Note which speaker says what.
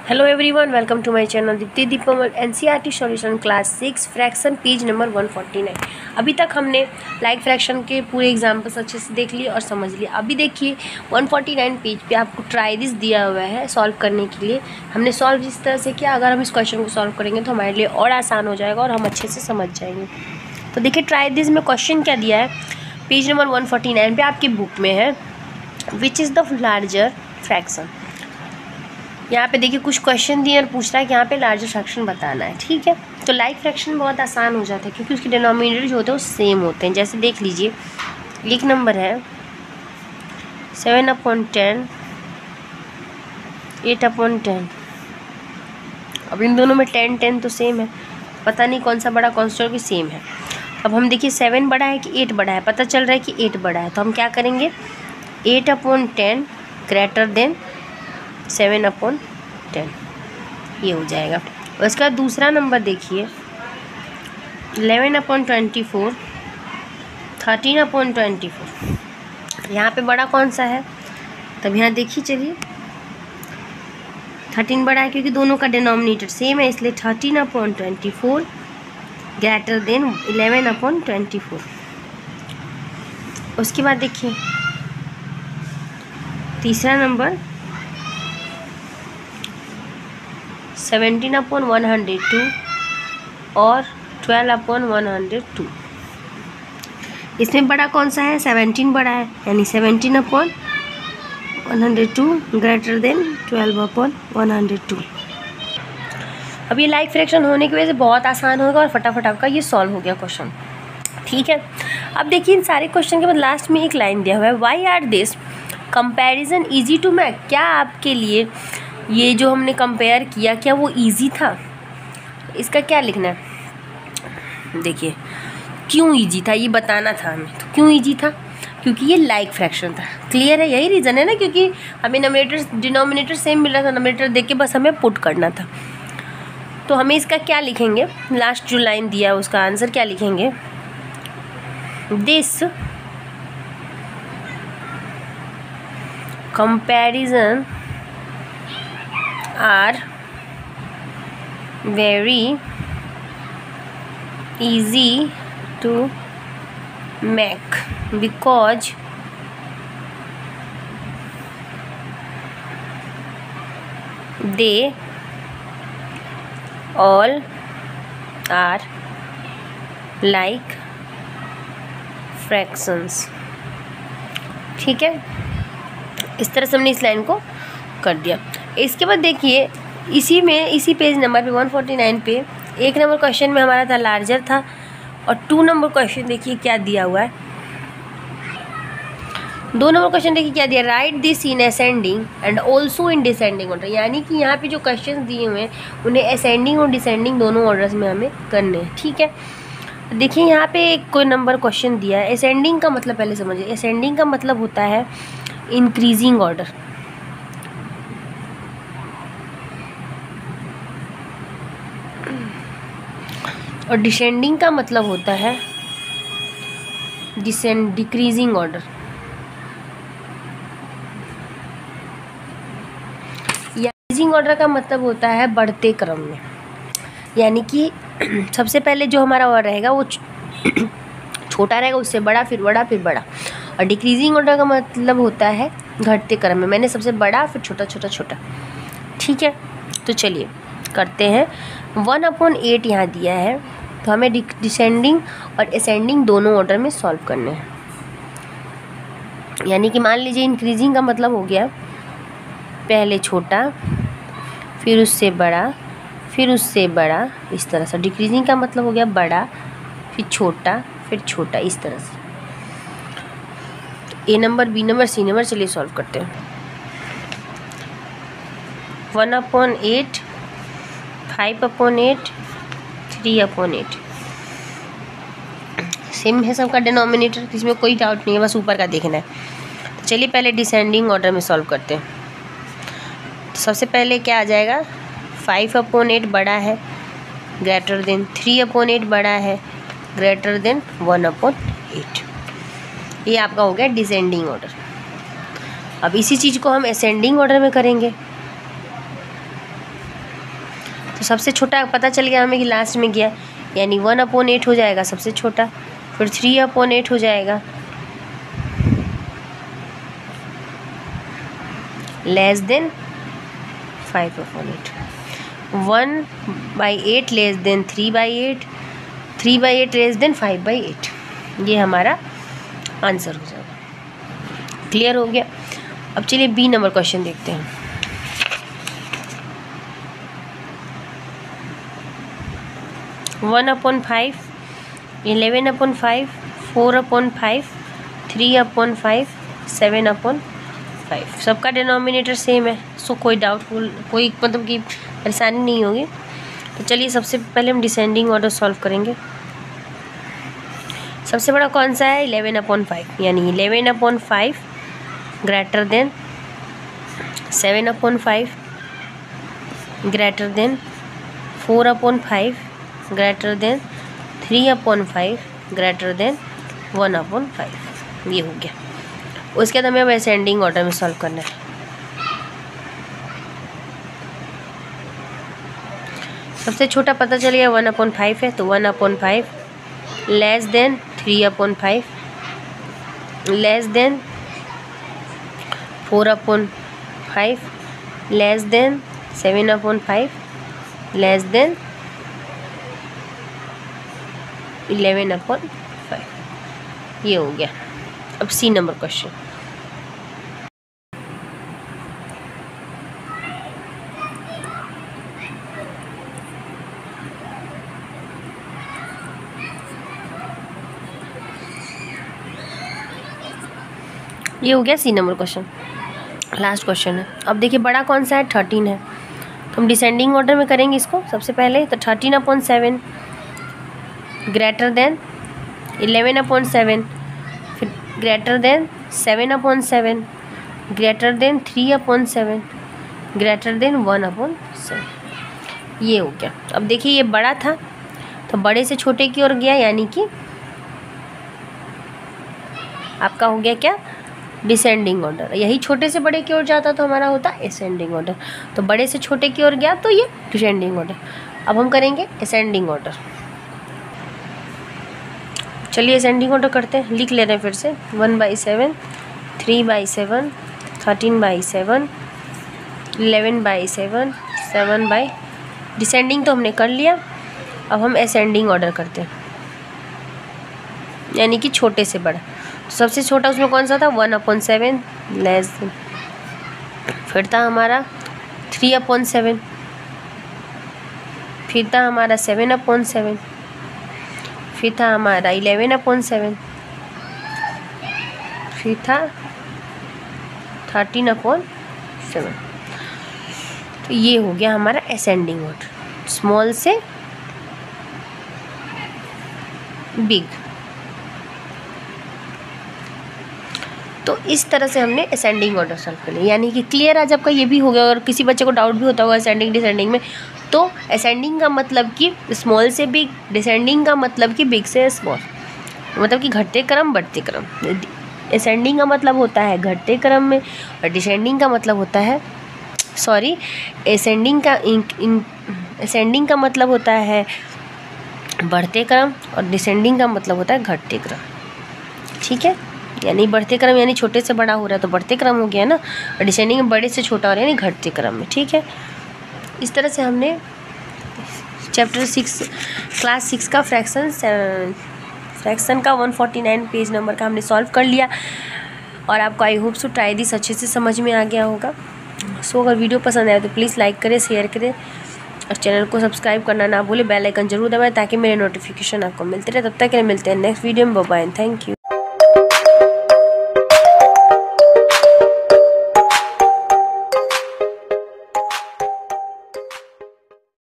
Speaker 1: Hello everyone, welcome to my channel Deepti Deepmal NCERT solution class 6 fraction page number 149। अभी तक हमने like fraction के पूरे एग्जाम्पल्स अच्छे से देख लिए और समझ लिए। अभी देखिए 149 पेज पे आपको ट्राई दिस दिया हुआ है सॉल्व करने के लिए। हमने सॉल्व जिस तरह से किया, अगर हम इस क्वेश्चन को सॉल्व करेंगे तो हमारे लिए और आसान हो जाएगा और हम अच्छे से समझ जाएंगे। तो देखिए ट्राई दिस में क्वेश्चन क्या दिया है, पेज नंबर 149 पे आपकी बुक में है, which is the larger fraction. यहाँ पे देखिए कुछ क्वेश्चन दिए और पूछ रहा है कि यहाँ पे लार्जर फ्रैक्शन बताना है। ठीक है, तो लाइक फ्रैक्शन बहुत आसान हो जाता है क्योंकि उसके डिनोमिनेटर जो होते हैं वो सेम होते हैं। जैसे देख लीजिए, एक नंबर है 7/10, 8/10। अब इन दोनों में 10 तो सेम है, पता नहीं कौन सा बड़ा कौन सा भी सेम है। अब हम देखिए 7 बड़ा है कि 8 बड़ा है, पता चल रहा है कि 8 बड़ा है, तो हम क्या करेंगे 8/10 ग्रेटर देन 7/10, ये हो जाएगा। उसका दूसरा नंबर देखिए 11/24, 13/24। यहाँ पे बड़ा कौन सा है, तब यहाँ देखिए चलिए 13 बड़ा है क्योंकि दोनों का डिनोमिनेटर सेम है, इसलिए 13/24 ग्रेटर देन 11/24। उसके बाद देखिए तीसरा नंबर 17/102 और 12/102। इसमें बड़ा कौन सा है, 17 बड़ा है, यानी 17/102 ग्रेटर देन 12/102। अब ये लाइक फ्रैक्शन होने की वजह से बहुत आसान होगा और फटाफट आपका ये सॉल्व हो गया क्वेश्चन। ठीक है, अब देखिए इन सारे क्वेश्चन के बाद लास्ट में एक लाइन दिया हुआ है, why are this comparison easy to make. क्या आपके लिए ये जो हमने कंपेयर किया क्या वो इजी था? इसका क्या लिखना है, देखिए क्यों इजी था ये बताना था हमें। तो क्यों इजी था, क्योंकि ये लाइक फ्रैक्शन था। क्लियर है, यही रीज़न है ना, क्योंकि हमें नोमिनेटर डिनोमिनेटर सेम मिल रहा था, नोमिनेटर देख के बस हमें पुट करना था। तो हमें इसका क्या लिखेंगे, लास्ट जो लाइन दिया है उसका आंसर क्या लिखेंगे, this comparison are very easy to make because they all are like fractions। ठीक है, इस तरह से हमने इस लाइन को कर दिया। इसके बाद देखिए इसी पेज नंबर पे 149 पे एक नंबर क्वेश्चन में हमारा था लार्जर था, और 2 नंबर क्वेश्चन देखिए क्या दिया हुआ है। 2 नंबर क्वेश्चन देखिए क्या दिया, right this in ascending and also in descending order. यानी कि यहाँ पे जो क्वेश्चन दिए हुए हैं उन्हें असेंडिंग और डिसेंडिंग दोनों ऑर्डर्स में हमें करने हैं। ठीक है, देखिए यहाँ पे कोई नंबर क्वेश्चन दिया है। असेंडिंग का मतलब पहले समझिए, असेंडिंग का मतलब होता है इंक्रीजिंग ऑर्डर, और डिसेंडिंग का मतलब होता है डिक्रीजिंग ऑर्डर। इंक्रीजिंग ऑर्डर का मतलब होता है बढ़ते क्रम में, यानी कि सबसे पहले जो हमारा ऑर्डर रहेगा वो छोटा रहेगा, उससे बड़ा, फिर बड़ा, फिर बड़ा। और डिक्रीजिंग ऑर्डर का मतलब होता है घटते क्रम में, मैंने सबसे बड़ा फिर छोटा छोटा छोटा। ठीक है, तो चलिए करते हैं। 1/8 यहाँ दिया है, तो हमें डिसेंडिंग और असेंडिंग दोनों ऑर्डर में सॉल्व करने हैं। यानी कि मान लीजिए इंक्रीजिंग का मतलब हो गया पहले छोटा, फिर उससे बड़ा, फिर उससे बड़ा, इस तरह से। डिक्रीजिंग का मतलब हो गया बड़ा, फिर छोटा, फिर छोटा, इस तरह से। A number, B number, C number, चलिए सॉल्व करते हैं। 1/8, 5/8, 3/8 सेम है सबका डिनोमिनेटर, इसमें कोई डाउट नहीं है, बस ऊपर का देखना है। तो चलिए पहले डिसेंडिंग ऑर्डर में सॉल्व करते हैं। तो सबसे पहले क्या आ जाएगा, 5/8 बड़ा है ग्रेटर देन 3/8 बड़ा है ग्रेटर देन 1/8। ये आपका हो गया डिसेंडिंग ऑर्डर। अब इसी चीज़ को हम असेंडिंग ऑर्डर में करेंगे। तो सबसे छोटा पता चल गया हमें कि लास्ट में गया, यानी 1/8 हो जाएगा सबसे छोटा, फिर 3/8 हो जाएगा, less than 5/8, 1/8 less than 3/8, 3/8 less than 5/8। ये हमारा आंसर हो जाएगा। क्लियर हो गया। अब चलिए बी नंबर क्वेश्चन देखते हैं। One upon 5, 11/5, 4/5, 3/5, 7/5। सबका डिनोमिनेटर सेम है, सो कोई डाउटफुल, कोई मतलब कि परेशानी नहीं होगी। तो चलिए सबसे पहले हम डिसेंडिंग ऑर्डर सॉल्व करेंगे। सबसे बड़ा कौन सा है? 11/5, यानी 11/5 greater than 7/5 greater than 4/5 greater than 3/5 greater than 1/5। ये हो गया। उसके बाद हमें अब असेंडिंग ऑर्डर में सॉल्व करना है। सबसे छोटा पता चल गया 1/5 है, तो 1/5 less than 3/5 less than 4/5 less than 7/5 less than 11/5। ये हो गया। अब सी नंबर क्वेश्चन। ये हो गया C number question, last question है। अब देखिए बड़ा कौन सा है? 13 है, तो हम डिसेंडिंग ऑर्डर में करेंगे इसको। सबसे पहले तो 13/7 ग्रेटर देन 11/7, फिर greater than 7/7 greater than 3/7 greater than 1/7। ये हो गया। अब देखिए ये बड़ा था तो बड़े से छोटे की ओर गया, यानी कि आपका हो गया क्या? Descending order. यही छोटे से बड़े की ओर जाता तो हमारा होता असेंडिंग ऑर्डर। तो बड़े से छोटे की ओर गया तो ये डिसेंडिंग ऑर्डर। अब हम करेंगे असेंडिंग ऑर्डर। चलिए असेंडिंग ऑर्डर करते हैं, लिख ले रहे हैं फिर से। 1/7, 3/7, 13/7, 11/7, 7/। डिसेंडिंग तो हमने कर लिया, अब हम असेंडिंग ऑर्डर करते हैं, यानी कि छोटे से बड़ा। तो सबसे छोटा उसमें कौन सा था? 1/7 लेस देन, फिर था हमारा 3/7, फिर था हमारा 7/7, फिर था हमारा 11/7, फिर था 13/7। तो ये हो गया हमारा असेंडिंग ऑर्डर, स्मॉल से बिग। तो इस तरह से हमने असेंडिंग ऑर्डर सॉल्व कर लिया, यानी कि क्लियर आज आपका ये भी हो गया। और किसी बच्चे को डाउट भी होता होगा असेंडिंग डिसेंडिंग में, तो असेंडिंग का मतलब कि स्मॉल से बिग, डिसेंडिंग का मतलब कि बिग से स्मॉल, मतलब कि घटते क्रम बढ़ते क्रम। असेंडिंग का मतलब होता है घटते क्रम में, और डिसेंडिंग का मतलब होता है असेंडिंग का मतलब होता है बढ़ते क्रम, और डिसेंडिंग का मतलब होता है घटते क्रम। ठीक है, यानी बढ़ते क्रम यानी छोटे से बड़ा हो रहा है तो बढ़ते क्रम हो गया ना, और डिसेंडिंग में बड़े से छोटा हो रहा है यानी घटते क्रम में। ठीक है, इस तरह से हमने चैप्टर 6 क्लास 6 का फ्रैक्शन का 149 पेज नंबर का हमने सॉल्व कर लिया। और आपको I hope so try this अच्छे से समझ में आ गया होगा। सो अगर वीडियो पसंद आए तो प्लीज़ लाइक करें, शेयर करें, और चैनल को सब्सक्राइब करना ना भूलें। बेल आइकन जरूर दबाएं ताकि मेरे नोटिफिकेशन आपको मिलते रहे। तब तक के लिए मिलते हैं नेक्स्ट वीडियो में। Bye bye, thank you.